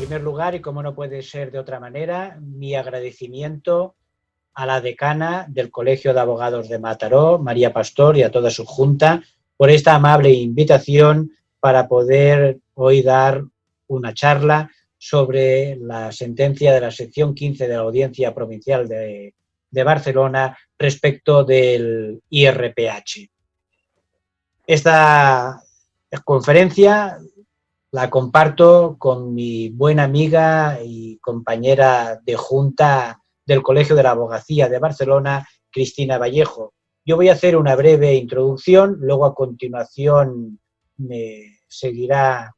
primer lugar, y como no puede ser de otra manera, mi agradecimiento a la decana del Colegio de Abogados de Mataró, María Pastor, y a toda su junta por esta amable invitación para poder hoy dar una charla sobre la sentencia de la sección 15 de la Audiencia Provincial de Barcelona respecto del IRPH. Esta conferencia la comparto con mi buena amiga y compañera de junta del Colegio de la Abogacía de Barcelona, Cristina Vallejo. Yo voy a hacer una breve introducción, luego a continuación me seguirá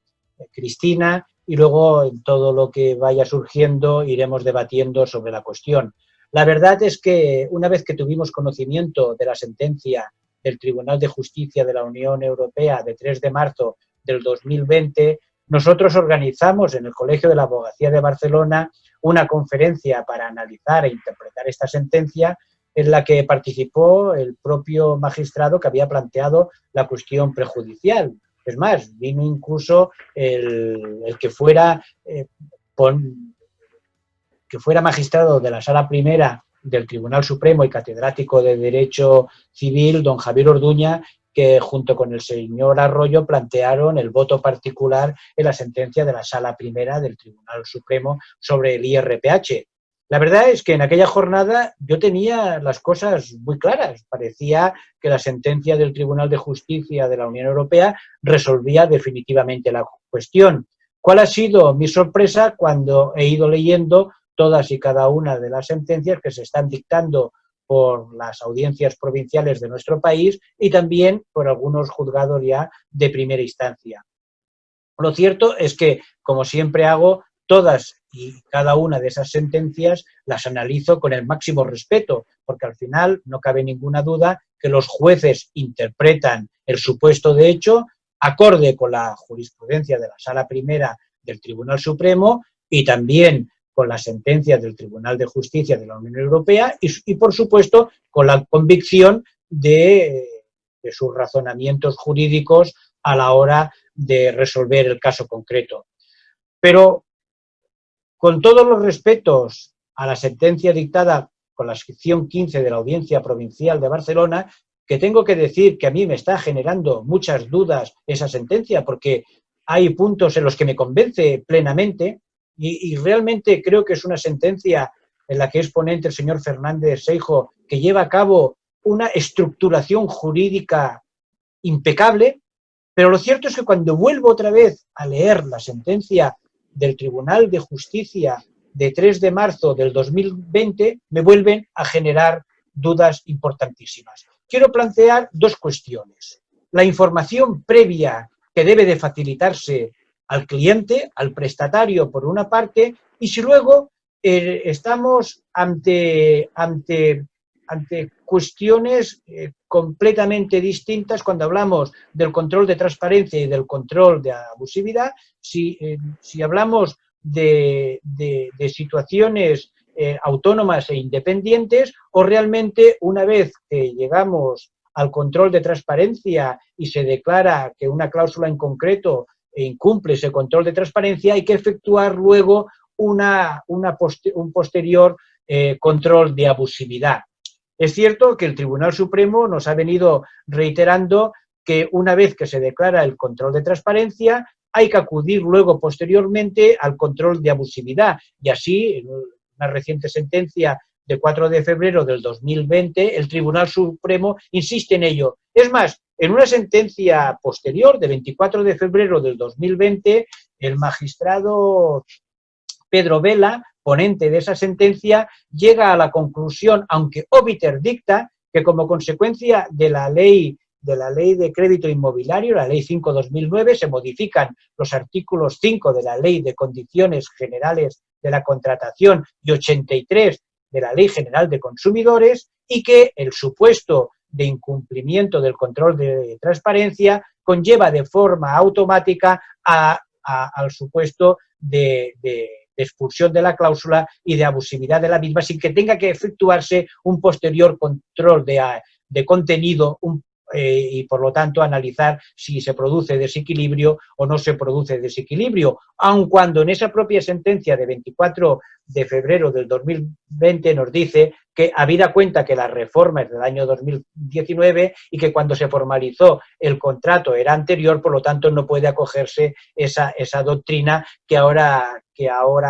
Cristina y luego en todo lo que vaya surgiendo iremos debatiendo sobre la cuestión. La verdad es que una vez que tuvimos conocimiento de la sentencia del Tribunal de Justicia de la Unión Europea de 3 de marzo del 2020, nosotros organizamos en el Colegio de la Abogacía de Barcelona una conferencia para analizar e interpretar esta sentencia en la que participó el propio magistrado que había planteado la cuestión prejudicial. Es más, vino incluso el que fuera magistrado de la Sala Primera del Tribunal Supremo y catedrático de Derecho Civil, don Javier Orduña, que junto con el señor Arroyo plantearon el voto particular en la sentencia de la Sala Primera del Tribunal Supremo sobre el IRPH. La verdad es que en aquella jornada yo tenía las cosas muy claras. Parecía que la sentencia del Tribunal de Justicia de la Unión Europea resolvía definitivamente la cuestión. ¿Cuál ha sido mi sorpresa cuando he ido leyendo todas y cada una de las sentencias que se están dictando por las audiencias provinciales de nuestro país y también por algunos juzgados ya de primera instancia? Lo cierto es que, como siempre hago, todas y cada una de esas sentencias las analizo con el máximo respeto, porque al final no cabe ninguna duda que los jueces interpretan el supuesto de hecho acorde con la jurisprudencia de la Sala Primera del Tribunal Supremo y también con las sentencias del Tribunal de Justicia de la Unión Europea y por supuesto, con la convicción de sus razonamientos jurídicos a la hora de resolver el caso concreto. Pero, con todos los respetos a la sentencia dictada con la sección 15 de la Audiencia Provincial de Barcelona, que tengo que decir que a mí me está generando muchas dudas esa sentencia, porque hay puntos en los que me convence plenamente y realmente creo que es una sentencia en la que es ponente el señor Fernández Seijo, que lleva a cabo una estructuración jurídica impecable, pero lo cierto es que cuando vuelvo otra vez a leer la sentencia del Tribunal de Justicia de 3 de marzo del 2020, me vuelven a generar dudas importantísimas. Quiero plantear dos cuestiones. La información previa que debe de facilitarse al cliente, al prestatario, por una parte, y si luego estamos ante cuestiones completamente distintas cuando hablamos del control de transparencia y del control de abusividad, si hablamos de situaciones autónomas e independientes o realmente una vez que llegamos al control de transparencia y se declara que una cláusula en concreto incumple ese control de transparencia, hay que efectuar luego un posterior control de abusividad. Es cierto que el Tribunal Supremo nos ha venido reiterando que una vez que se declara el control de transparencia, hay que acudir luego posteriormente al control de abusividad. Y así, en una reciente sentencia de 4 de febrero del 2020, el Tribunal Supremo insiste en ello. Es más, en una sentencia posterior, de 24 de febrero del 2020, el magistrado Pedro Vela, ponente de esa sentencia, llega a la conclusión, aunque obiter dicta, que como consecuencia de la ley de crédito inmobiliario, la ley 5/2009, se modifican los artículos 5 de la ley de condiciones generales de la contratación y 83 de la ley general de consumidores y que el supuesto de incumplimiento del control de transparencia conlleva de forma automática al supuesto de expulsión de la cláusula y de abusividad de la misma sin que tenga que efectuarse un posterior control de contenido y por lo tanto analizar si se produce desequilibrio o no se produce desequilibrio, aun cuando en esa propia sentencia de 24 de febrero del 2020 nos dice que habida cuenta que la reforma es del año 2019 y que cuando se formalizó el contrato era anterior, por lo tanto no puede acogerse esa doctrina que ahora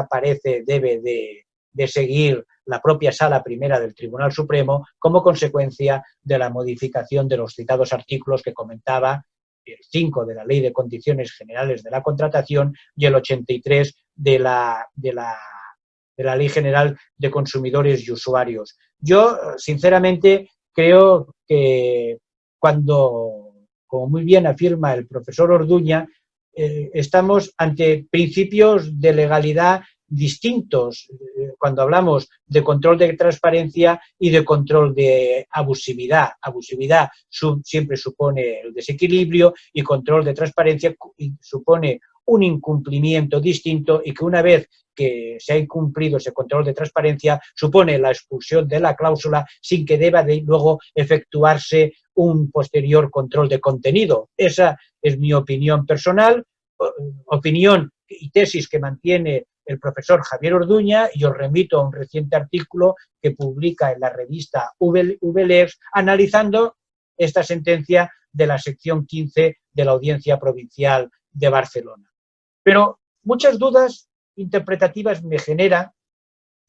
parece debe de seguir la propia Sala Primera del Tribunal Supremo como consecuencia de la modificación de los citados artículos que comentaba, el 5 de la Ley de Condiciones Generales de la Contratación y el 83 de la Ley General de Consumidores y Usuarios. Yo, sinceramente, creo que cuando, como muy bien afirma el profesor Orduña, estamos ante principios de legalidad distintos cuando hablamos de control de transparencia y de control de abusividad. Abusividad siempre supone el desequilibrio y control de transparencia supone un incumplimiento distinto y que una vez que se ha incumplido ese control de transparencia supone la expulsión de la cláusula sin que deba de luego efectuarse un posterior control de contenido. Esa es mi opinión personal, opinión y tesis que mantiene el profesor Javier Orduña, y os remito a un reciente artículo que publica en la revista VLEX analizando esta sentencia de la sección 15 de la Audiencia Provincial de Barcelona. Pero muchas dudas interpretativas me genera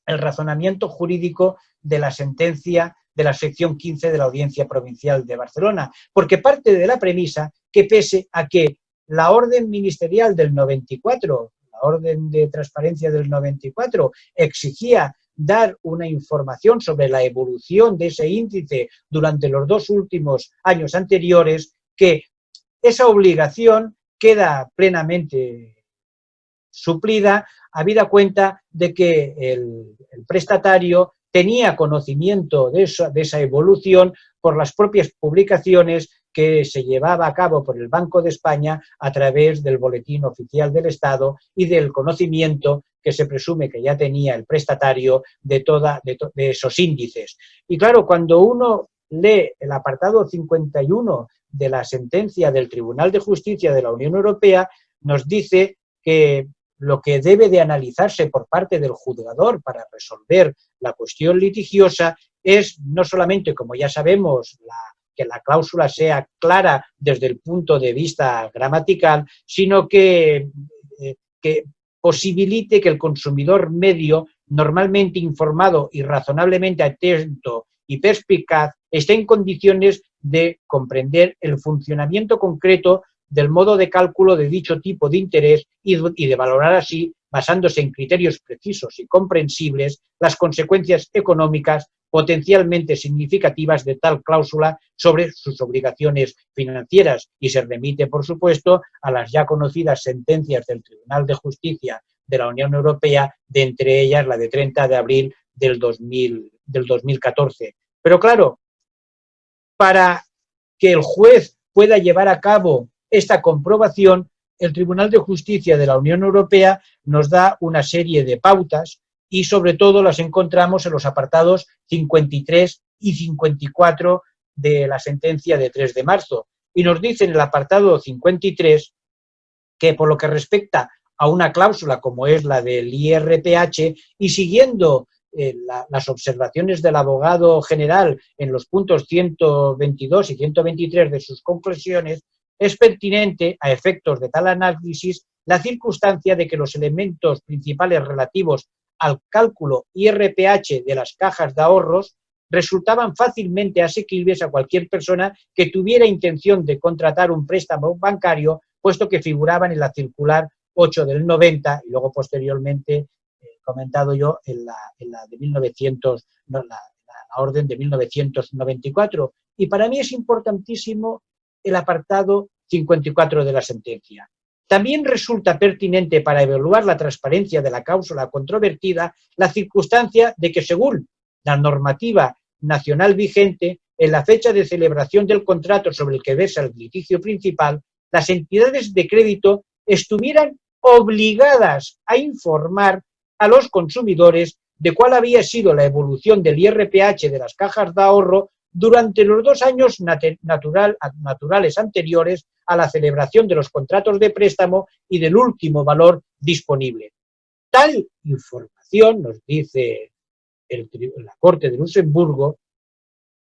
el razonamiento jurídico de la sentencia de la sección 15 de la Audiencia Provincial de Barcelona, porque parte de la premisa que pese a que la orden ministerial del 94, la orden de transparencia del 94, exigía dar una información sobre la evolución de ese índice durante los 2 últimos años anteriores, que esa obligación queda plenamente suplida habida cuenta de que el prestatario tenía conocimiento de esa evolución por las propias publicaciones que se llevaba a cabo por el Banco de España a través del Boletín Oficial del Estado y del conocimiento que se presume que ya tenía el prestatario de esos índices. Y claro, cuando uno lee el apartado 51 de la sentencia del Tribunal de Justicia de la Unión Europea, nos dice que lo que debe de analizarse por parte del juzgador para resolver la cuestión litigiosa es no solamente, como ya sabemos, que la cláusula sea clara desde el punto de vista gramatical, sino que posibilite que el consumidor medio, normalmente informado y razonablemente atento y perspicaz, esté en condiciones de comprender el funcionamiento concreto del modo de cálculo de dicho tipo de interés y de valorar así, basándose en criterios precisos y comprensibles, las consecuencias económicas potencialmente significativas de tal cláusula sobre sus obligaciones financieras, y se remite, por supuesto, a las ya conocidas sentencias del Tribunal de Justicia de la Unión Europea, de entre ellas la de 30 de abril del 2014. Pero claro, para que el juez pueda llevar a cabo esta comprobación, el Tribunal de Justicia de la Unión Europea nos da una serie de pautas y sobre todo las encontramos en los apartados 53 y 54 de la sentencia de 3 de marzo. Y nos dice en el apartado 53 que por lo que respecta a una cláusula como es la del IRPH y siguiendo las observaciones del abogado general en los puntos 122 y 123 de sus conclusiones, es pertinente, a efectos de tal análisis, la circunstancia de que los elementos principales relativos al cálculo IRPH de las cajas de ahorros resultaban fácilmente asequibles a cualquier persona que tuviera intención de contratar un préstamo bancario, puesto que figuraban en la circular 8 del 90 y luego posteriormente comentado yo en la de 1900, no, la orden de 1994. Y para mí es importantísimo el apartado 54 de la sentencia. También resulta pertinente para evaluar la transparencia de la cláusula controvertida la circunstancia de que, según la normativa nacional vigente, en la fecha de celebración del contrato sobre el que versa el litigio principal, las entidades de crédito estuvieran obligadas a informar a los consumidores de cuál había sido la evolución del IRPH de las cajas de ahorro durante los 2 años naturales anteriores a la celebración de los contratos de préstamo y del último valor disponible. Tal información, nos dice la Corte de Luxemburgo,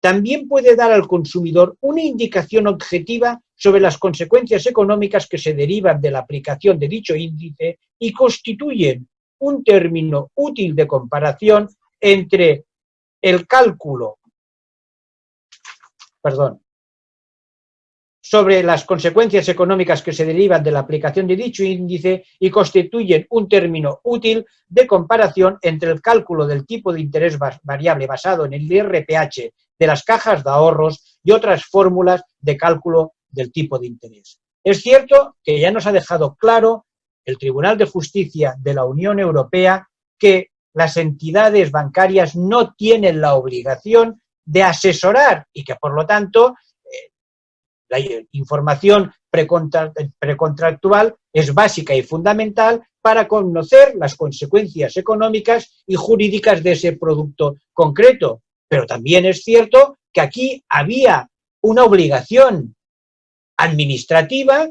también puede dar al consumidor una indicación objetiva sobre las consecuencias económicas que se derivan de la aplicación de dicho índice y constituyen un término útil de comparación entre el cálculo, sobre las consecuencias económicas que se derivan de la aplicación de dicho índice y constituyen un término útil de comparación entre el cálculo del tipo de interés variable basado en el IRPH de las cajas de ahorros y otras fórmulas de cálculo del tipo de interés. Es cierto que ya nos ha dejado claro el Tribunal de Justicia de la Unión Europea que las entidades bancarias no tienen la obligación de asesorar y que, por lo tanto, la información precontractual es básica y fundamental para conocer las consecuencias económicas y jurídicas de ese producto concreto. Pero también es cierto que aquí había una obligación administrativa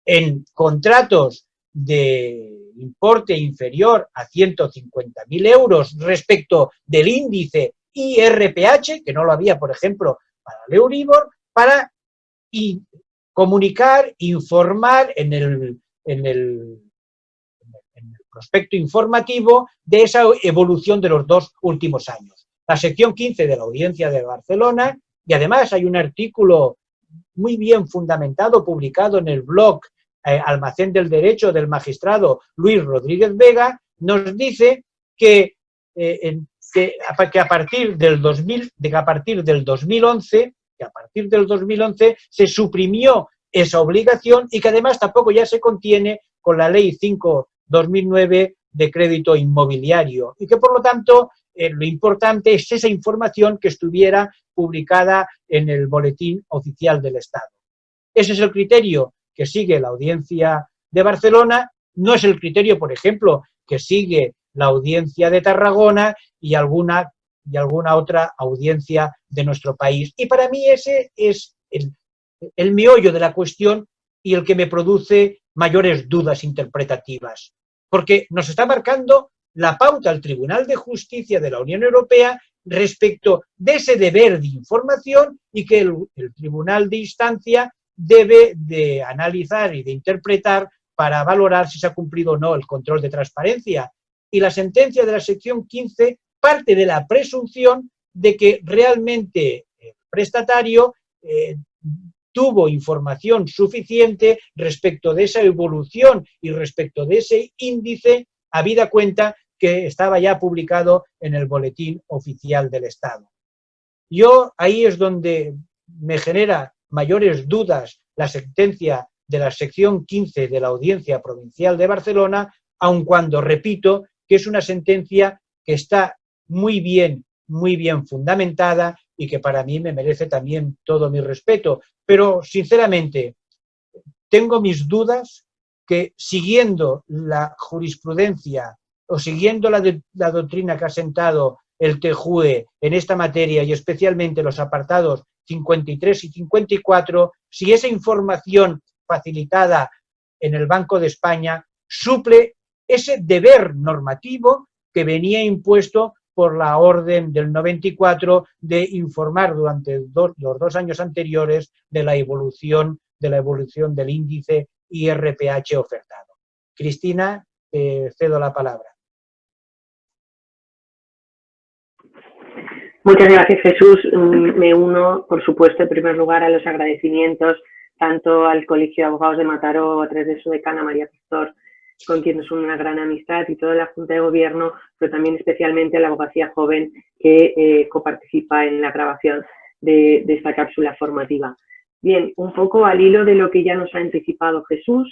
en contratos de importe inferior a 150.000 euros respecto del índice IRPH, que no lo había, por ejemplo, para el Euribor, para comunicar, informar en el prospecto informativo de esa evolución de los 2 últimos años. La sección 15 de la Audiencia de Barcelona, y además hay un artículo muy bien fundamentado, publicado en el blog Almacén del Derecho del magistrado Luis Rodríguez Vega, nos dice que a partir del 2011 se suprimió esa obligación y que además tampoco ya se contiene con la Ley 5/2009 de crédito inmobiliario y que por lo tanto lo importante es esa información que estuviera publicada en el Boletín Oficial del Estado. Ese es el criterio que sigue la Audiencia de Barcelona, no es el criterio, por ejemplo, que sigue la Audiencia de Tarragona y alguna otra audiencia de nuestro país. Y para mí ese es el meollo de la cuestión y el que me produce mayores dudas interpretativas, porque nos está marcando la pauta al Tribunal de Justicia de la Unión Europea respecto de ese deber de información y que el Tribunal de Instancia debe de analizar y de interpretar para valorar si se ha cumplido o no el control de transparencia. Y la sentencia de la sección 15 parte de la presunción de que realmente el prestatario tuvo información suficiente respecto de esa evolución y respecto de ese índice, habida cuenta que estaba ya publicado en el Boletín Oficial del Estado. Yo ahí es donde me genera mayores dudas la sentencia de la sección 15 de la Audiencia Provincial de Barcelona, aun cuando repito que es una sentencia que está muy bien fundamentada y que para mí me merece también todo mi respeto. Pero, sinceramente, tengo mis dudas que siguiendo la jurisprudencia o siguiendo la doctrina que ha sentado el TJUE en esta materia y especialmente los apartados 53 y 54, si esa información facilitada en el Banco de España suple ese deber normativo que venía impuesto por la orden del 94 de informar durante los 2 años anteriores de la evolución del índice IRPH ofertado. Cristina, te cedo la palabra. Muchas gracias, Jesús. Me uno, por supuesto, en primer lugar a los agradecimientos tanto al Colegio de Abogados de Mataró, a través de su decana María Pastor, con quien es una gran amistad, y toda la Junta de Gobierno, pero también especialmente a la Abogacía Joven que coparticipa en la grabación de esta cápsula formativa. Bien, un poco al hilo de lo que ya nos ha anticipado Jesús,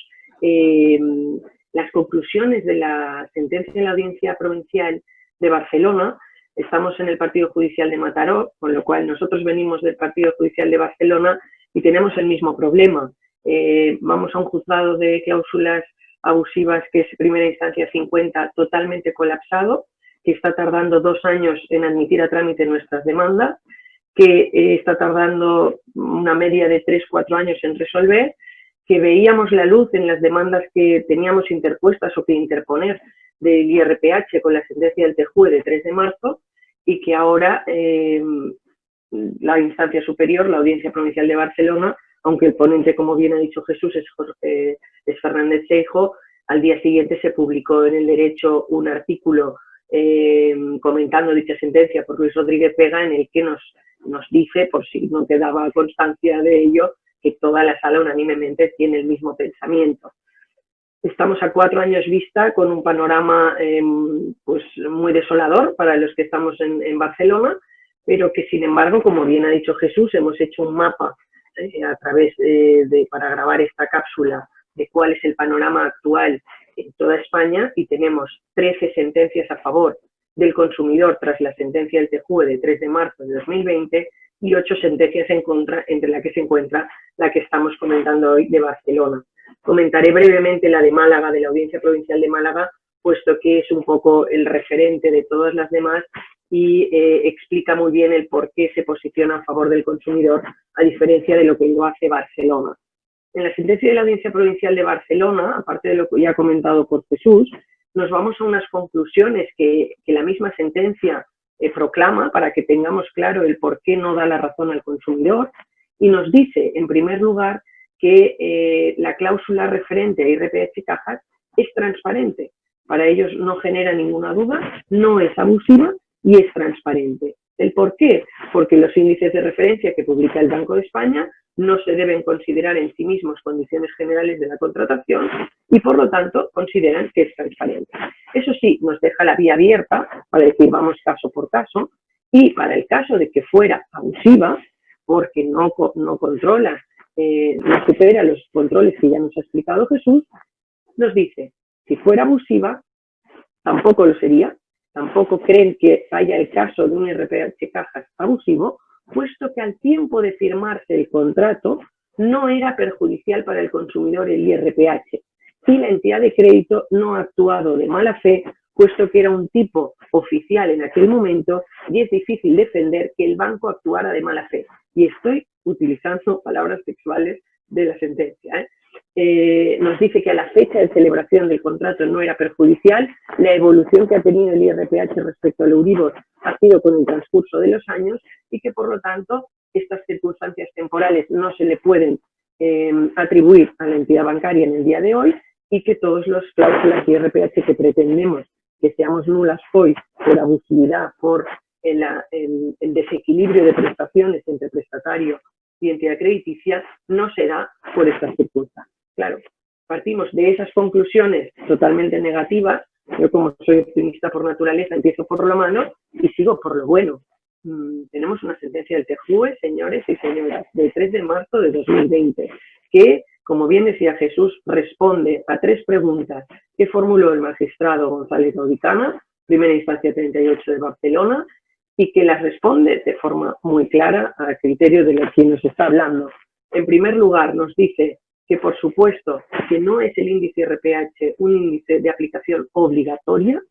las conclusiones de la sentencia de la Audiencia Provincial de Barcelona. Estamos en el Partido Judicial de Mataró, con lo cual nosotros venimos del Partido Judicial de Barcelona y tenemos el mismo problema. Vamos a un juzgado de cláusulas abusivas que es primera instancia 50 totalmente colapsado, que está tardando 2 años en admitir a trámite nuestras demandas, que está tardando una media de 3-4 años en resolver, que veíamos la luz en las demandas que teníamos interpuestas o que interponer del IRPH con la sentencia del TJUE de 3 de marzo y que ahora la instancia superior, la Audiencia Provincial de Barcelona, aunque el ponente, como bien ha dicho Jesús, es Fernández Seijo, al día siguiente se publicó en El Derecho un artículo comentando dicha sentencia por Luis Rodríguez Vega, en el que nos dice, por si no quedaba constancia de ello, que toda la sala unánimemente tiene el mismo pensamiento. Estamos a 4 años vista con un panorama pues muy desolador para los que estamos en Barcelona, pero que sin embargo, como bien ha dicho Jesús, hemos hecho un mapa a través para grabar esta cápsula de cuál es el panorama actual en toda España, y tenemos 13 sentencias a favor del consumidor tras la sentencia del TJUE de 3 de marzo de 2020 y 8 sentencias en contra, entre las que se encuentra la que estamos comentando hoy de Barcelona. Comentaré brevemente la de Málaga, de la Audiencia Provincial de Málaga, puesto que es un poco el referente de todas las demás y explica muy bien el por qué se posiciona a favor del consumidor, a diferencia de lo que lo hace Barcelona. En la sentencia de la Audiencia Provincial de Barcelona, aparte de lo que ya ha comentado por Jesús, nos vamos a unas conclusiones que la misma sentencia proclama para que tengamos claro el por qué no da la razón al consumidor, y nos dice, en primer lugar, que la cláusula referente a IRPH Cajas es transparente. Para ellos no genera ninguna duda, no es abusiva y es transparente. ¿El por qué? Porque los índices de referencia que publica el Banco de España no se deben considerar en sí mismos condiciones generales de la contratación y, por lo tanto, consideran que es transparente. Eso sí, nos deja la vía abierta para decir vamos caso por caso, y para el caso de que fuera abusiva, porque no controla, no supera los controles que ya nos ha explicado Jesús, nos dice, si fuera abusiva, tampoco lo sería, tampoco creen que haya el caso de un IRPH Cajas abusivo, puesto que al tiempo de firmarse el contrato no era perjudicial para el consumidor el IRPH y la entidad de crédito no ha actuado de mala fe, puesto que era un tipo oficial en aquel momento y es difícil defender que el banco actuara de mala fe. Y estoy utilizando palabras textuales de la sentencia. Nos dice que a la fecha de celebración del contrato no era perjudicial, la evolución que ha tenido el IRPH respecto al Euribor ha sido con el transcurso de los años y que, por lo tanto, estas circunstancias temporales no se le pueden atribuir a la entidad bancaria en el día de hoy, y que todas las cláusulas de IRPH que pretendemos que seamos nulas hoy por abusividad, por el desequilibrio de prestaciones entre prestatario y entidad crediticia, no se da por estas circunstancias. Claro, partimos de esas conclusiones totalmente negativas. Yo, como soy optimista por naturaleza, empiezo por lo malo y sigo por lo bueno. Tenemos una sentencia del TJUE, señores y señoras, del 3 de marzo de 2020, que, como bien decía Jesús, responde a 3 preguntas que formuló el magistrado González Gaudicana, primera instancia 38 de Barcelona, y que las responde de forma muy clara al criterio de quien nos está hablando. En primer lugar, nos dice que, por supuesto, que no es el índice IRPH un índice de aplicación obligatoria,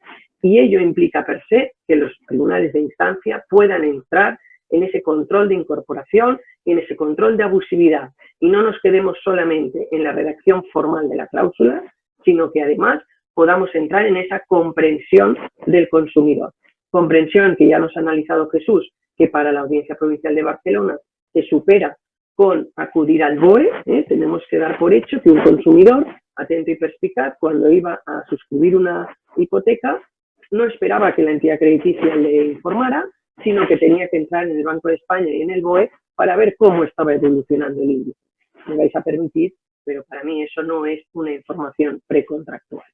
y ello implica per se que los tribunales de instancia puedan entrar en ese control de incorporación y en ese control de abusividad, y no nos quedemos solamente en la redacción formal de la cláusula, sino que además podamos entrar en esa comprensión del consumidor. Comprensión que ya nos ha analizado Jesús, que para la Audiencia Provincial de Barcelona se supera con acudir al BOE. Tenemos que dar por hecho que un consumidor, atento y perspicaz, cuando iba a suscribir una hipoteca, no esperaba que la entidad crediticia le informara, sino que tenía que entrar en el Banco de España y en el BOE para ver cómo estaba evolucionando el índice. Me vais a permitir, pero para mí eso no es una información precontractual.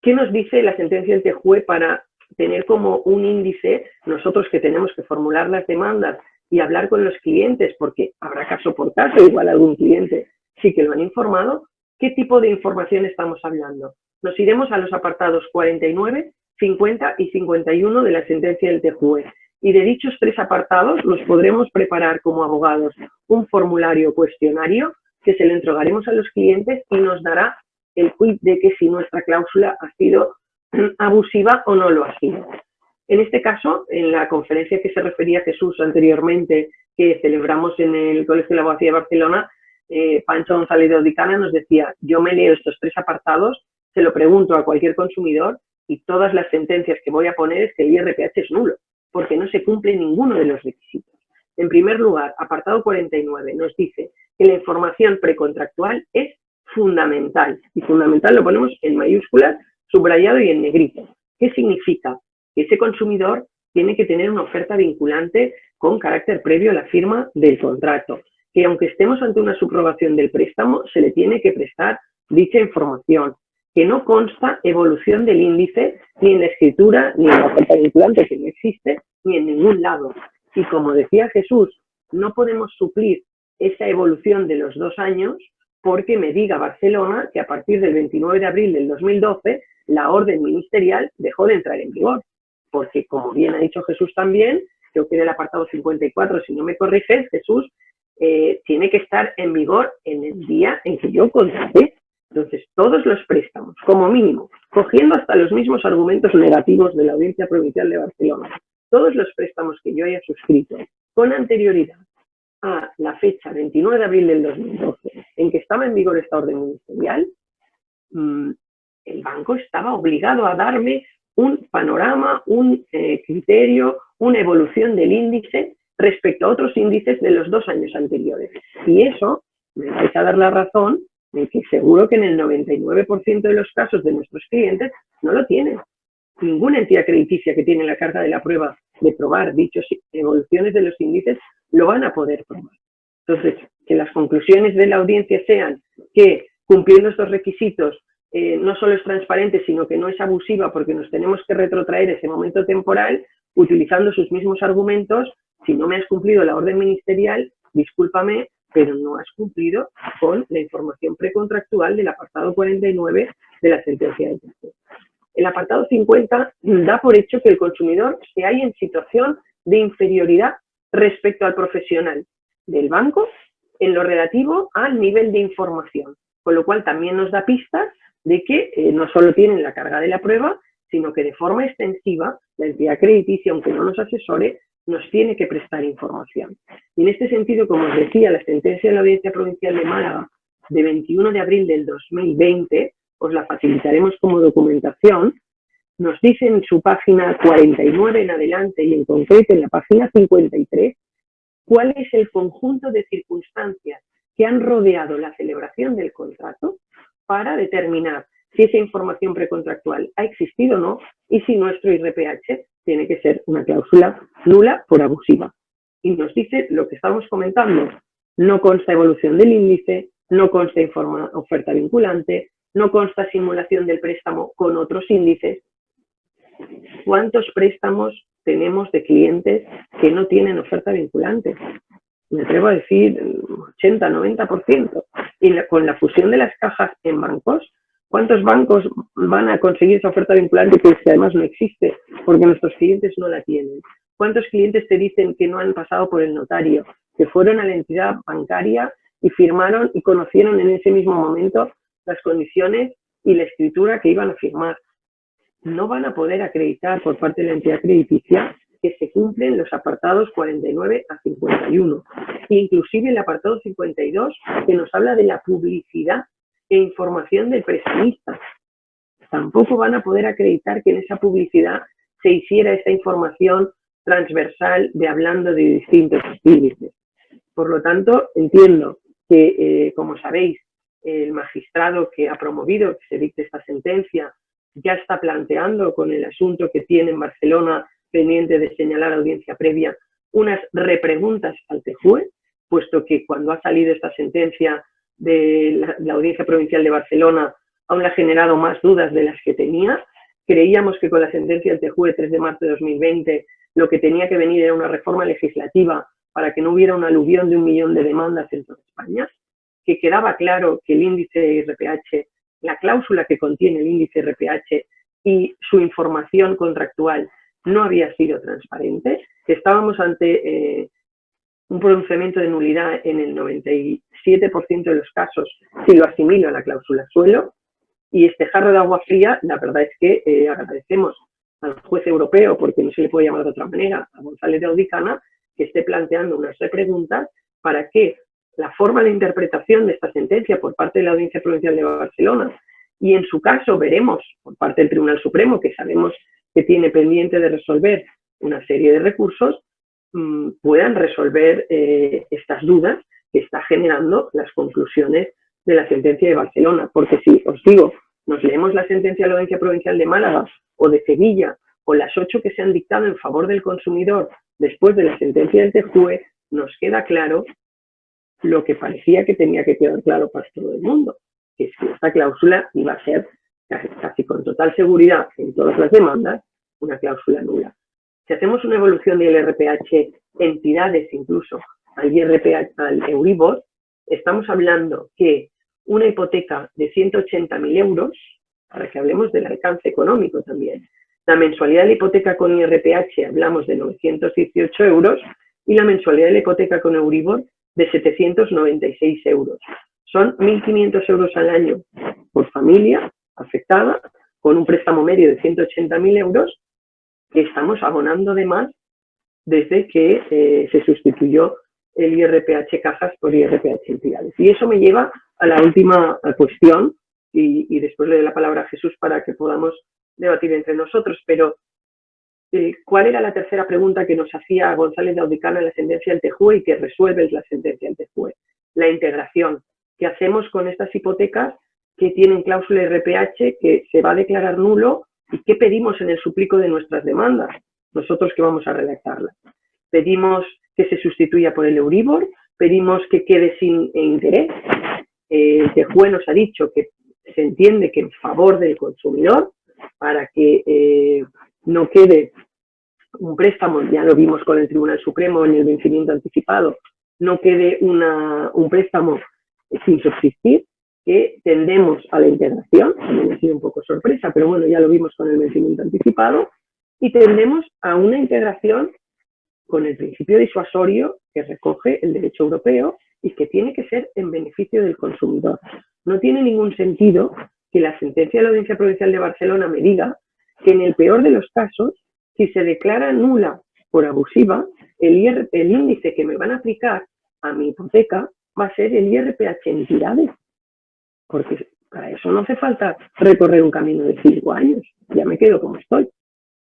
¿Qué nos dice la sentencia del TJUE para tener como un índice, nosotros que tenemos que formular las demandas y hablar con los clientes, porque habrá caso por caso, igual algún cliente sí que lo han informado? ¿Qué tipo de información estamos hablando? Nos iremos a los apartados 49, 50 y 51 de la sentencia del TJUE. Y de dichos 3 apartados los podremos preparar como abogados un formulario cuestionario que se lo entregaremos a los clientes y nos dará el quid de que si nuestra cláusula ha sido abusiva o no lo ha sido. En este caso, en la conferencia que se refería Jesús anteriormente, que celebramos en el Colegio de la Abogacía de Barcelona, Pancho González de Odicana nos decía, yo me leo estos 3 apartados, se lo pregunto a cualquier consumidor y todas las sentencias que voy a poner es que el IRPH es nulo, porque no se cumple ninguno de los requisitos. En primer lugar, apartado 49 nos dice que la información precontractual es fundamental, y fundamental lo ponemos en mayúsculas, subrayado y en negrito. ¿Qué significa? Que ese consumidor tiene que tener una oferta vinculante con carácter previo a la firma del contrato, que aunque estemos ante una subrogación del préstamo, se le tiene que prestar dicha información, que no consta evolución del índice ni en la escritura, ni en la oferta vinculante, que no existe, ni en ningún lado. Y como decía Jesús, no podemos suplir esa evolución de los 2 años porque me diga Barcelona que a partir del 29 de abril del 2012 la orden ministerial dejó de entrar en vigor. Porque, como bien ha dicho Jesús también, creo que en el apartado 54, si no me corriges, Jesús, tiene que estar en vigor en el día en que yo contraté. Entonces, todos los préstamos, como mínimo, cogiendo hasta los mismos argumentos negativos de la Audiencia Provincial de Barcelona, todos los préstamos que yo haya suscrito con anterioridad a la fecha 29 de abril del 2012, en que estaba en vigor esta orden ministerial, el banco estaba obligado a darme un panorama, un criterio, una evolución del índice respecto a otros índices de los 2 años anteriores. Y eso, me vais a dar la razón, de que seguro que en el 99% de los casos de nuestros clientes no lo tienen. Ninguna entidad crediticia que tiene la carga de la prueba de probar dichas evoluciones de los índices lo van a poder probar. Entonces, que las conclusiones de la audiencia sean que cumpliendo estos requisitos no solo es transparente, sino que no es abusiva porque nos tenemos que retrotraer ese momento temporal utilizando sus mismos argumentos. Si no me has cumplido la orden ministerial, discúlpame, pero no has cumplido con la información precontractual del apartado 49 de la sentencia de juicio. El apartado 50 da por hecho que el consumidor se halla en situación de inferioridad respecto al profesional del banco en lo relativo al nivel de información, con lo cual también nos da pistas de que no solo tienen la carga de la prueba, sino que de forma extensiva la entidad crediticia, aunque no nos asesore, nos tiene que prestar información. Y en este sentido, como os decía, la sentencia de la Audiencia Provincial de Málaga de 21 de abril del 2020, os la facilitaremos como documentación, nos dice en su página 49 en adelante y en concreto en la página 53 cuál es el conjunto de circunstancias que han rodeado la celebración del contrato para determinar si esa información precontractual ha existido o no y si nuestro IRPH tiene que ser una cláusula nula por abusiva. Y nos dice lo que estamos comentando, no consta evolución del índice, no consta oferta vinculante, no consta simulación del préstamo con otros índices. ¿Cuántos préstamos tenemos de clientes que no tienen oferta vinculante? Me atrevo a decir 80-90%. Y con la fusión de las cajas en bancos, ¿cuántos bancos van a conseguir esa oferta vinculante que además no existe porque nuestros clientes no la tienen? ¿Cuántos clientes te dicen que no han pasado por el notario, que fueron a la entidad bancaria y firmaron y conocieron en ese mismo momento las condiciones y la escritura que iban a firmar? No van a poder acreditar por parte de la entidad crediticia que se cumplen los apartados 49 a 51. Inclusive el apartado 52 que nos habla de la publicidad e información del prestamista. Tampoco van a poder acreditar que en esa publicidad se hiciera esta información transversal de hablando de distintos índices. Por lo tanto, entiendo que, como sabéis, el magistrado que ha promovido que se dicte esta sentencia ya está planteando con el asunto que tiene en Barcelona pendiente de señalar audiencia previa unas repreguntas al TJUE, puesto que cuando ha salido esta sentencia de la Audiencia Provincial de Barcelona aún le ha generado más dudas de las que tenía. Creíamos que con la sentencia del TJUE 3 de marzo de 2020 lo que tenía que venir era una reforma legislativa para que no hubiera una aluvión de 1 millón de demandas en toda España, que quedaba claro que el índice IRPH, la cláusula que contiene el índice IRPH y su información contractual no había sido transparente, que estábamos ante un pronunciamiento de nulidad en el 97% de los casos si lo asimilo a la cláusula suelo, y este jarro de agua fría, la verdad es que agradecemos al juez europeo, porque no se le puede llamar de otra manera, a González de Audicana, que esté planteando unas repreguntas para que la forma de interpretación de esta sentencia por parte de la Audiencia Provincial de Barcelona, y en su caso veremos por parte del Tribunal Supremo, que sabemos que tiene pendiente de resolver una serie de recursos, puedan resolver estas dudas que está generando las conclusiones de la sentencia de Barcelona. Porque si os digo, nos leemos la sentencia de la Audiencia Provincial de Málaga o de Sevilla, o las 8 que se han dictado en favor del consumidor después de la sentencia del TJUE, nos queda claro lo que parecía que tenía que quedar claro para todo el mundo, que es que esta cláusula iba a ser casi con total seguridad en todas las demandas una cláusula nula. Si hacemos una evolución del IRPH, entidades incluso al IRPH, al Euribor, estamos hablando que una hipoteca de 180.000 euros, para que hablemos del alcance económico también, la mensualidad de la hipoteca con IRPH hablamos de 918 euros y la mensualidad de la hipoteca con Euribor de 796 euros. Son 1.500 euros al año por familia afectada, con un préstamo medio de 180.000 euros, que estamos abonando de más desde que se sustituyó el IRPH cajas por IRPH entidades. Y eso me lleva a la última cuestión, y después le doy la palabra a Jesús para que podamos debatir entre nosotros, pero ¿cuál era la tercera pregunta que nos hacía González de Audicana en la sentencia del TJUE y que resuelve la sentencia del TJUE? La integración. ¿Qué hacemos con estas hipotecas que tienen cláusula IRPH que se va a declarar nulo y qué pedimos en el suplico de nuestras demandas? Nosotros que vamos a redactarlas. Pedimos que se sustituya por el Euribor, pedimos que quede sin interés. El TJUE nos ha dicho que se entiende que en favor del consumidor, para que no quede un préstamo, ya lo vimos con el Tribunal Supremo en el vencimiento anticipado, no quede un préstamo sin subsistir, que tendemos a la integración, también ha sido un poco sorpresa, pero bueno, ya lo vimos con el vencimiento anticipado, y tendemos a una integración con el principio disuasorio que recoge el derecho europeo y que tiene que ser en beneficio del consumidor. No tiene ningún sentido que la sentencia de la Audiencia Provincial de Barcelona me diga que en el peor de los casos, si se declara nula por abusiva, el índice que me van a aplicar a mi hipoteca va a ser el IRPH entidades, porque para eso no hace falta recorrer un camino de 5 años, ya me quedo como estoy.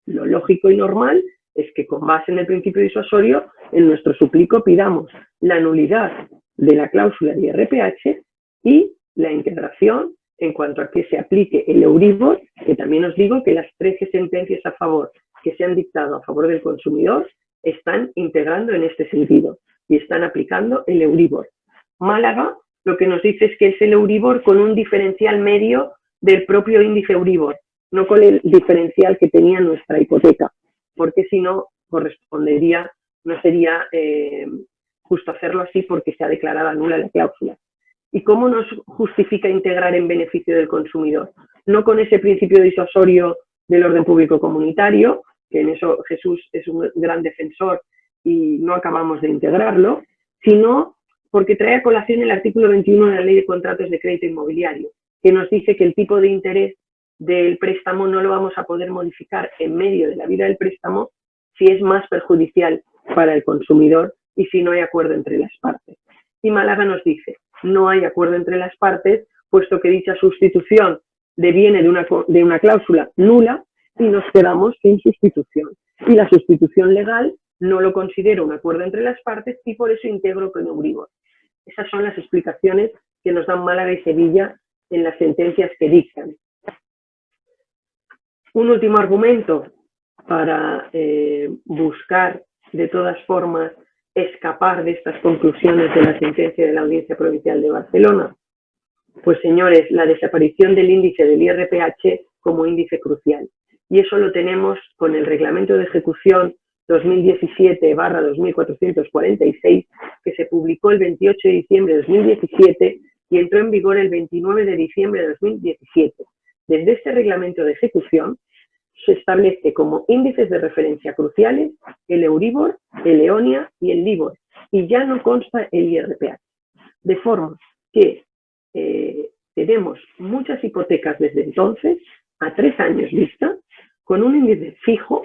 Lo lógico y normal es que con base en el principio disuasorio, en nuestro suplico pidamos la nulidad de la cláusula de IRPH y la integración en cuanto a que se aplique el Euribor, que también os digo que las 13 sentencias a favor que se han dictado a favor del consumidor están integrando en este sentido y están aplicando el Euribor. Málaga lo que nos dice es que es el Euribor con un diferencial medio del propio índice Euribor, no con el diferencial que tenía nuestra hipoteca, porque si no correspondería, no sería justo hacerlo así porque se ha declarado nula la cláusula. ¿Y cómo nos justifica integrar en beneficio del consumidor? No con ese principio disuasorio del orden público comunitario, que en eso Jesús es un gran defensor y no acabamos de integrarlo, sino porque trae a colación el artículo 21 de la Ley de Contratos de Crédito Inmobiliario, que nos dice que el tipo de interés del préstamo no lo vamos a poder modificar en medio de la vida del préstamo si es más perjudicial para el consumidor y si no hay acuerdo entre las partes. Y Málaga nos dice, no hay acuerdo entre las partes, puesto que dicha sustitución deviene de una cláusula nula y nos quedamos sin sustitución. Y la sustitución legal no lo considero un acuerdo entre las partes y por eso integro con Euribor. Esas son las explicaciones que nos dan Málaga y Sevilla en las sentencias que dictan. Un último argumento para buscar de todas formas escapar de estas conclusiones de la sentencia de la Audiencia Provincial de Barcelona. Pues señores, la desaparición del índice del IRPH como índice crucial. Y eso lo tenemos con el Reglamento de Ejecución 2017/2446, que se publicó el 28 de diciembre de 2017 y entró en vigor el 29 de diciembre de 2017. Desde este reglamento de ejecución se establece como índices de referencia cruciales el Euribor, el EONIA y el LIBOR, y ya no consta el IRPH. De forma que tenemos muchas hipotecas desde entonces, a 3 años vista, con un índice fijo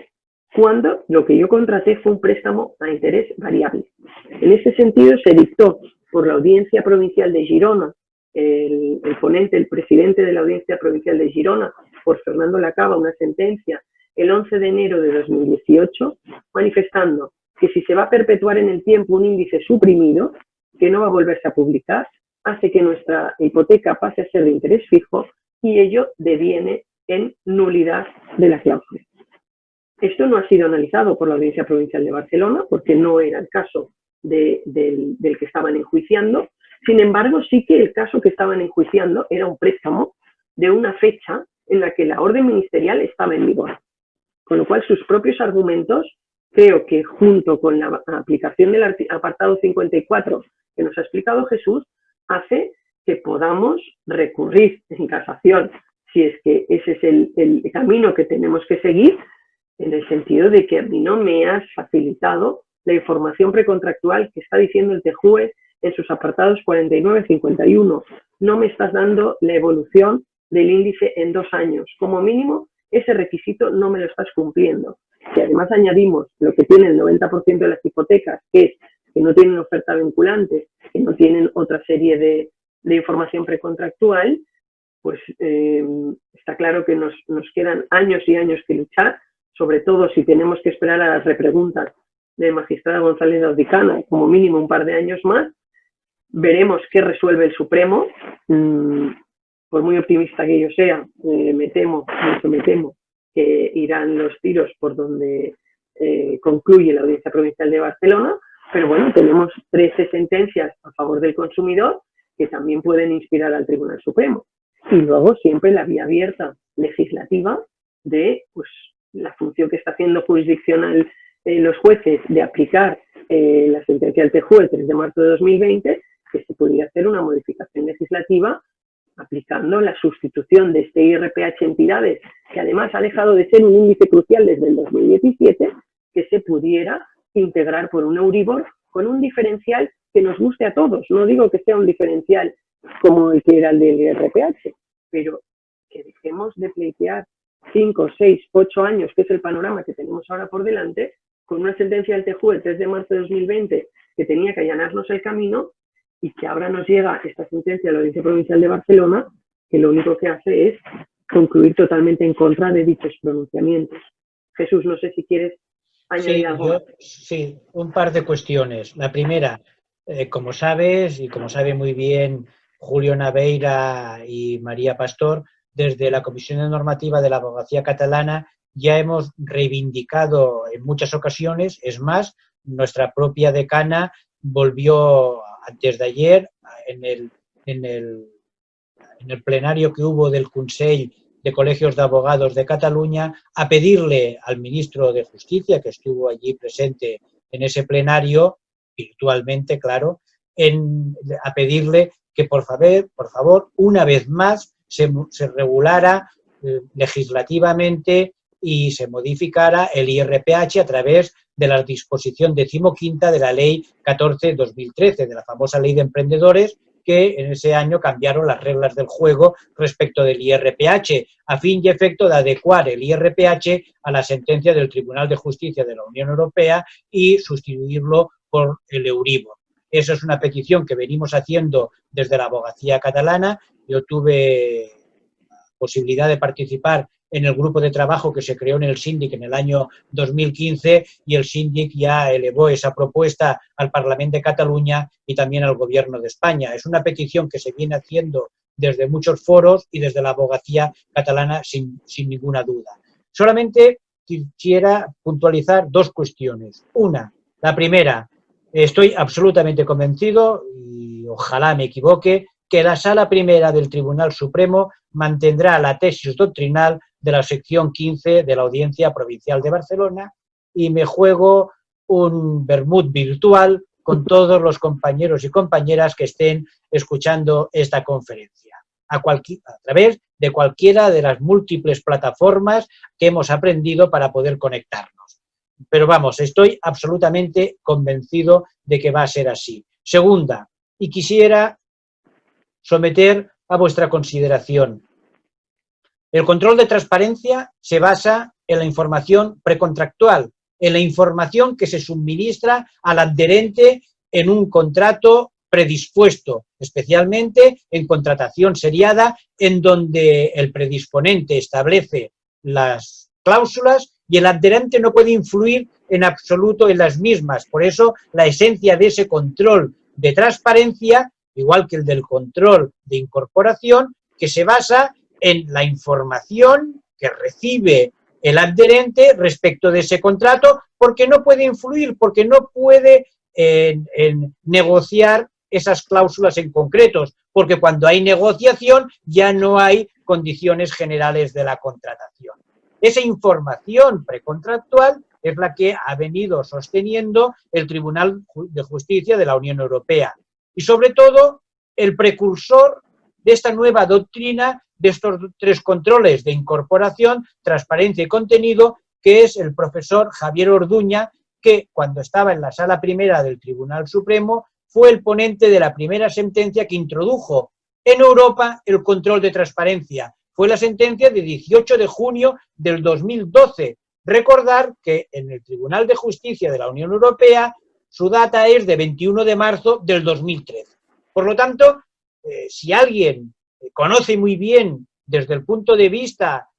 cuando lo que yo contraté fue un préstamo a interés variable. En ese sentido, se dictó por la Audiencia Provincial de Girona, el ponente, el presidente de la Audiencia Provincial de Girona, por Fernando Lacaba, una sentencia el 11 de enero de 2018, manifestando que si se va a perpetuar en el tiempo un índice suprimido, que no va a volverse a publicar, hace que nuestra hipoteca pase a ser de interés fijo y ello deviene en nulidad de la cláusula. Esto no ha sido analizado por la Audiencia Provincial de Barcelona porque no era el caso del que estaban enjuiciando. Sin embargo, sí que el caso que estaban enjuiciando era un préstamo de una fecha en la que la orden ministerial estaba en vigor. Con lo cual, sus propios argumentos, creo que junto con la aplicación del apartado 54 que nos ha explicado Jesús, hace que podamos recurrir en casación, si es que ese es el camino que tenemos que seguir, en el sentido de que a mí no me has facilitado la información precontractual que está diciendo el TJUE en sus apartados 49 y 51. No me estás dando la evolución del índice en 2 años. Como mínimo, ese requisito no me lo estás cumpliendo. Si además añadimos lo que tiene el 90% de las hipotecas, que es que no tienen oferta vinculante, que no tienen otra serie de información precontractual, pues está claro que nos quedan años y años que luchar, sobre todo si tenemos que esperar a las repreguntas del magistrado González Audicana, como mínimo un par de años más. Veremos qué resuelve el Supremo. Por muy optimista que yo sea, me temo que irán los tiros por donde concluye la Audiencia Provincial de Barcelona, pero bueno, tenemos 13 sentencias a favor del consumidor que también pueden inspirar al Tribunal Supremo. Y luego siempre la vía abierta legislativa de pues, la función que está haciendo jurisdiccional los jueces de aplicar la sentencia del TJUE el 3 de marzo de 2020, que se podría hacer una modificación legislativa aplicando la sustitución de este IRPH entidades, que además ha dejado de ser un índice crucial desde el 2017, que se pudiera integrar por un Euribor con un diferencial que nos guste a todos. No digo que sea un diferencial como el que era el del IRPH, pero que dejemos de pleitear 5, 6, 8 años, que es el panorama que tenemos ahora por delante, con una sentencia del TJUE el 3 de marzo de 2020 que tenía que allanarnos el camino y que ahora nos llega esta sentencia de la Audiencia Provincial de Barcelona, que lo único que hace es concluir totalmente en contra de dichos pronunciamientos. Jesús, no sé si quieres añadir algo. Sí, un par de cuestiones. La primera, como sabes, y como sabe muy bien Julio Naveira y María Pastor, desde la Comisión de Normativa de la Abogacía Catalana ya hemos reivindicado en muchas ocasiones, es más, nuestra propia decana volvió antes de ayer en el plenario que hubo del Consell de Colegios de Abogados de Cataluña a pedirle al ministro de Justicia, que estuvo allí presente en ese plenario, virtualmente, claro, a pedirle que por favor, una vez más se regulara legislativamente y se modificara el IRPH a través de la disposición 15ª de la Ley 14/2013, de la famosa Ley de Emprendedores, que en ese año cambiaron las reglas del juego respecto del IRPH, a fin y efecto de adecuar el IRPH a la sentencia del Tribunal de Justicia de la Unión Europea y sustituirlo por el Euribor. Esa es una petición que venimos haciendo desde la abogacía catalana. Yo tuve posibilidad de participar en el grupo de trabajo que se creó en el Síndic en el año 2015 y el Síndic ya elevó esa propuesta al Parlamento de Cataluña y también al Gobierno de España. Es una petición que se viene haciendo desde muchos foros y desde la abogacía catalana sin ninguna duda. Solamente quisiera puntualizar 2 cuestiones. Una, la primera, estoy absolutamente convencido, y ojalá me equivoque, que la Sala Primera del Tribunal Supremo mantendrá la tesis doctrinal de la sección 15 de la Audiencia Provincial de Barcelona y me juego un vermut virtual con todos los compañeros y compañeras que estén escuchando esta conferencia, a través de cualquiera de las múltiples plataformas que hemos aprendido para poder conectarnos. Pero vamos, estoy absolutamente convencido de que va a ser así. Segunda, y quisiera someter a vuestra consideración. El control de transparencia se basa en la información precontractual, en la información que se suministra al adherente en un contrato predispuesto, especialmente en contratación seriada, en donde el predisponente establece las cláusulas y el adherente no puede influir en absoluto en las mismas. Por eso, la esencia de ese control de transparencia, igual que el del control de incorporación, que se basa en la información que recibe el adherente respecto de ese contrato, porque no puede influir, porque no puede en negociar esas cláusulas en concretos, porque cuando hay negociación ya no hay condiciones generales de la contratación. Esa información precontractual es la que ha venido sosteniendo el Tribunal de Justicia de la Unión Europea y, sobre todo, el precursor de esta nueva doctrina de estos tres controles de incorporación, transparencia y contenido, que es el profesor Javier Orduña, que cuando estaba en la Sala Primera del Tribunal Supremo fue el ponente de la primera sentencia que introdujo en Europa el control de transparencia. Fue la sentencia de 18 de junio del 2012. Recordar que en el Tribunal de Justicia de la Unión Europea su data es de 21 de marzo del 2013. Por lo tanto, si alguien conoce muy bien desde el punto de vista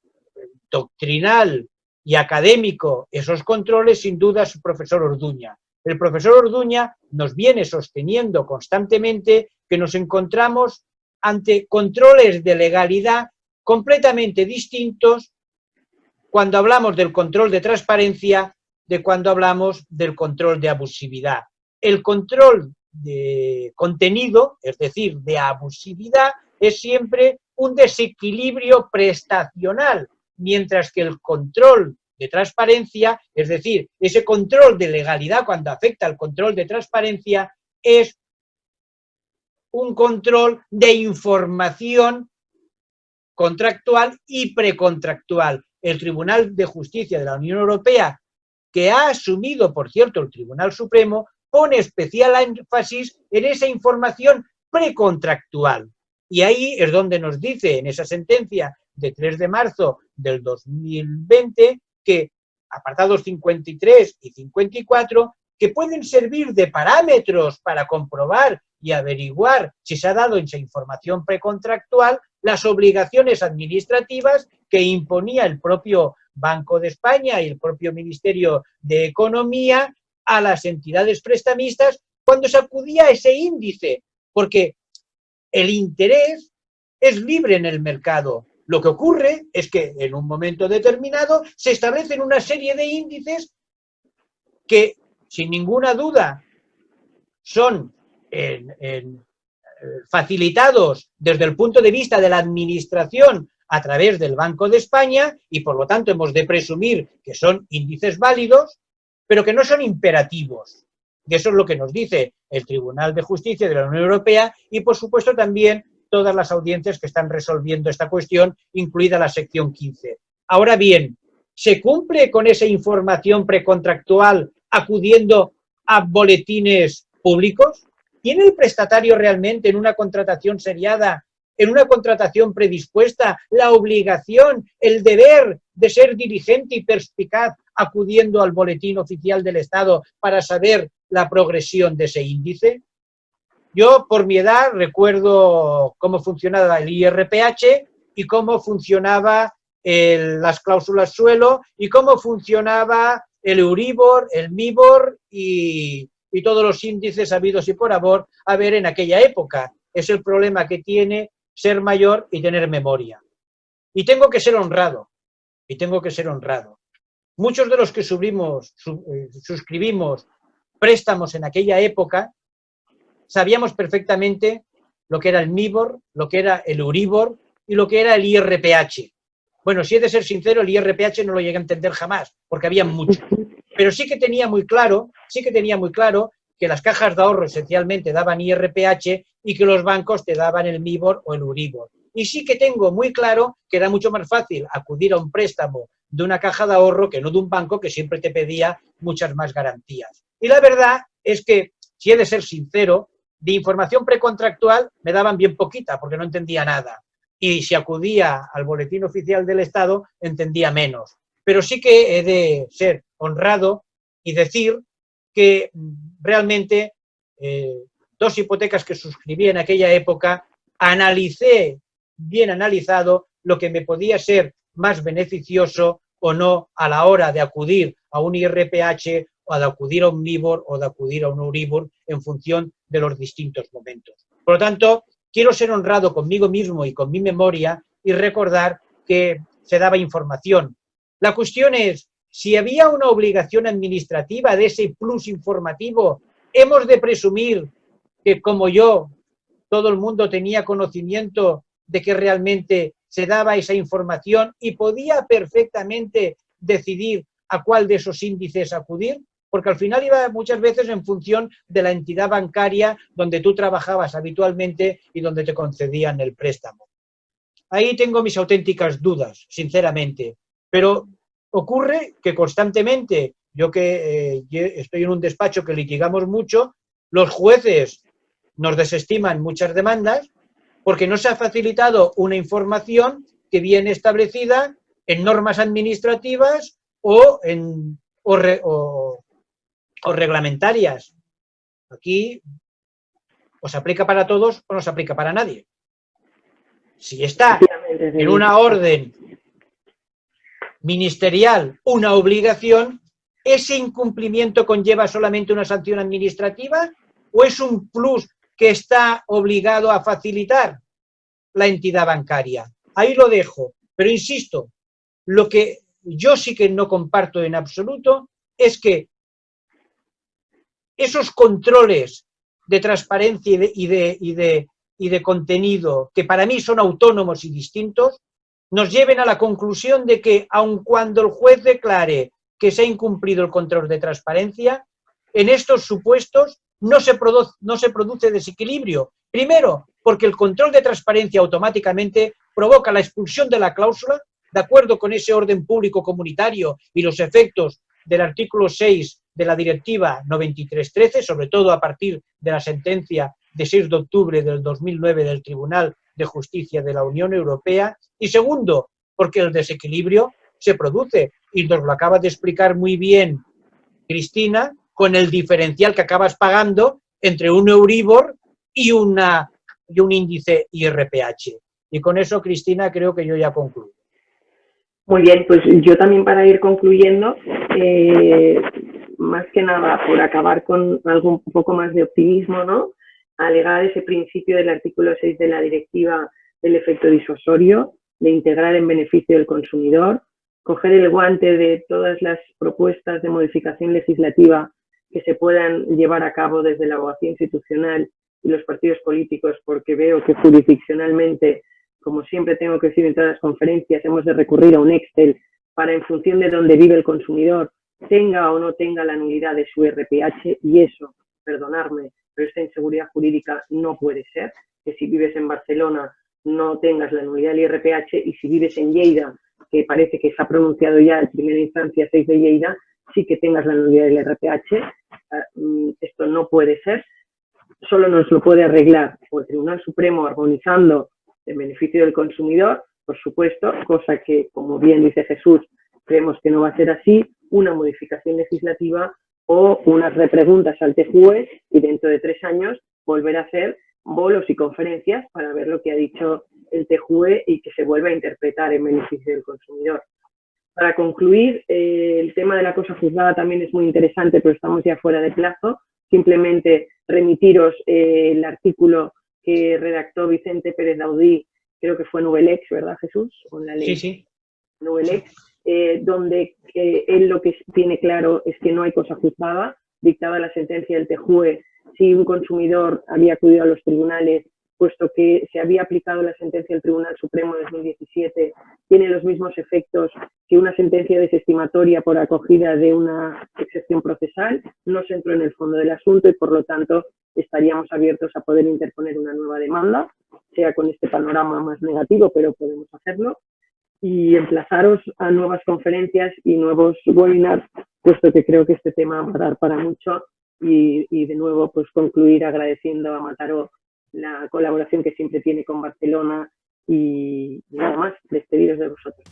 doctrinal y académico esos controles, sin duda es el profesor Orduña. El profesor Orduña nos viene sosteniendo constantemente que nos encontramos ante controles de legalidad completamente distintos cuando hablamos del control de transparencia de cuando hablamos del control de abusividad. El control de contenido, es decir, de abusividad, es siempre un desequilibrio prestacional, mientras que el control de transparencia, es decir, ese control de legalidad cuando afecta al control de transparencia, es un control de información contractual y precontractual. El Tribunal de Justicia de la Unión Europea, que ha asumido, por cierto, el Tribunal Supremo, pone especial énfasis en esa información precontractual. Y ahí es donde nos dice, en esa sentencia de 3 de marzo del 2020, que apartados 53 y 54, que pueden servir de parámetros para comprobar y averiguar si se ha dado esa información precontractual las obligaciones administrativas que imponía el propio Banco de España y el propio Ministerio de Economía a las entidades prestamistas cuando se acudía a ese índice, porque el interés es libre en el mercado. Lo que ocurre es que en un momento determinado se establecen una serie de índices que, sin ninguna duda, son facilitados desde el punto de vista de la administración a través del Banco de España y, por lo tanto, hemos de presumir que son índices válidos, pero que no son imperativos. Y eso es lo que nos dice el Tribunal de Justicia de la Unión Europea y, por supuesto, también todas las audiencias que están resolviendo esta cuestión, incluida la sección 15. Ahora bien, ¿se cumple con esa información precontractual acudiendo a boletines públicos? ¿Tiene el prestatario realmente en una contratación seriada, en una contratación predispuesta, la obligación, el deber de ser diligente y perspicaz acudiendo al boletín oficial del Estado para saber la progresión de ese índice? Yo, por mi edad, recuerdo cómo funcionaba el IRPH y cómo funcionaba las cláusulas suelo y cómo funcionaba el Euribor, el MIBOR y todos los índices habidos y por haber en aquella época. Es el problema que tiene ser mayor y tener memoria. Y tengo que ser honrado. Muchos de los que suscribimos préstamos en aquella época sabíamos perfectamente lo que era el MIBOR, lo que era el Euribor y lo que era el IRPH. Bueno, si he de ser sincero, el IRPH no lo llegué a entender jamás, porque había mucho. Pero sí que tenía muy claro que las cajas de ahorro esencialmente daban IRPH y que los bancos te daban el MIBOR o el Euribor. Y sí que tengo muy claro que era mucho más fácil acudir a un préstamo de una caja de ahorro que no de un banco que siempre te pedía muchas más garantías. Y la verdad es que, si he de ser sincero, de información precontractual me daban bien poquita porque no entendía nada. Y si acudía al boletín oficial del Estado, entendía menos. pero sí que he de ser honrado y decir que realmente 2 hipotecas que suscribí en aquella época, analicé, bien analizado, lo que me podía ser más beneficioso o no a la hora de acudir a un IRPH o de acudir a un MIBOR o de acudir a un Euribor en función de los distintos momentos. Por lo tanto, quiero ser honrado conmigo mismo y con mi memoria y recordar que se daba información. La cuestión es, si había una obligación administrativa de ese plus informativo, hemos de presumir que, como yo, todo el mundo tenía conocimiento de que realmente se daba esa información y podía perfectamente decidir a cuál de esos índices acudir, porque al final iba muchas veces en función de la entidad bancaria donde tú trabajabas habitualmente y donde te concedían el préstamo. Ahí tengo mis auténticas dudas, sinceramente, pero ocurre que constantemente, yo que estoy en un despacho que litigamos mucho, los jueces nos desestiman muchas demandas porque no se ha facilitado una información que viene establecida en normas administrativas o reglamentarias. Aquí o se aplica para todos o no se aplica para nadie. Si está en una orden ministerial una obligación, ¿ese incumplimiento conlleva solamente una sanción administrativa o es un plus que está obligado a facilitar la entidad bancaria? Ahí lo dejo, pero insisto, lo que yo sí que no comparto en absoluto es que esos controles de transparencia y de contenido, que para mí son autónomos y distintos, nos lleven a la conclusión de que, aun cuando el juez declare que se ha incumplido el control de transparencia, en estos supuestos no se produce desequilibrio. Primero, porque el control de transparencia automáticamente provoca la expulsión de la cláusula, de acuerdo con ese orden público comunitario y los efectos del artículo 6 de la Directiva 93/13, sobre todo a partir de la sentencia de 6 de octubre del 2009 del Tribunal de Justicia de la Unión Europea. Y segundo, porque el desequilibrio se produce, y nos lo acaba de explicar muy bien Cristina, con el diferencial que acabas pagando entre un Euribor y un índice IRPH. Y con eso, Cristina, creo que yo ya concluyo. Muy bien, pues yo también, para ir concluyendo, más que nada por acabar con algo un poco más de optimismo, ¿no? Alegar ese principio del artículo 6 de la directiva del efecto disuasorio, de integrar en beneficio del consumidor, coger el guante de todas las propuestas de modificación legislativa que se puedan llevar a cabo desde la abogacía institucional y los partidos políticos, porque veo que jurisdiccionalmente, como siempre tengo que decir en todas las conferencias, hemos de recurrir a un Excel para, en función de dónde vive el consumidor, tenga o no tenga la nulidad de su IRPH, y eso, perdonadme, pero esta inseguridad jurídica no puede ser, que si vives en Barcelona no tengas la nulidad del IRPH, y si vives en Lleida, que parece que se ha pronunciado ya en primera instancia 6 de Lleida, sí que tengas la nulidad del IRPH. Esto no puede ser, solo nos lo puede arreglar o el Tribunal Supremo armonizando en beneficio del consumidor, por supuesto, cosa que, como bien dice Jesús, creemos que no va a ser así, una modificación legislativa o unas repreguntas al TJUE, y dentro de 3 años volver a hacer bolos y conferencias para ver lo que ha dicho el TJUE y que se vuelva a interpretar en beneficio del consumidor. Para concluir, el tema de la cosa juzgada también es muy interesante, pero estamos ya fuera de plazo. Simplemente remitiros el artículo que redactó Vicente Pérez Daudí, creo que fue en Nubelex, ¿verdad, Jesús? O en la ley. Sí, sí. Nubelex, donde él lo que tiene claro es que no hay cosa juzgada. Dictaba la sentencia del TJUE si un consumidor había acudido a los tribunales, puesto que se había aplicado la sentencia del Tribunal Supremo de 2017, tiene los mismos efectos que una sentencia desestimatoria por acogida de una excepción procesal. No se entró en el fondo del asunto y, por lo tanto, estaríamos abiertos a poder interponer una nueva demanda, sea con este panorama más negativo, pero podemos hacerlo. Y emplazaros a nuevas conferencias y nuevos webinars, puesto que creo que este tema va a dar para mucho. Y de nuevo, pues concluir agradeciendo a Mataró la colaboración que siempre tiene con Barcelona, y nada más, despediros de vosotros.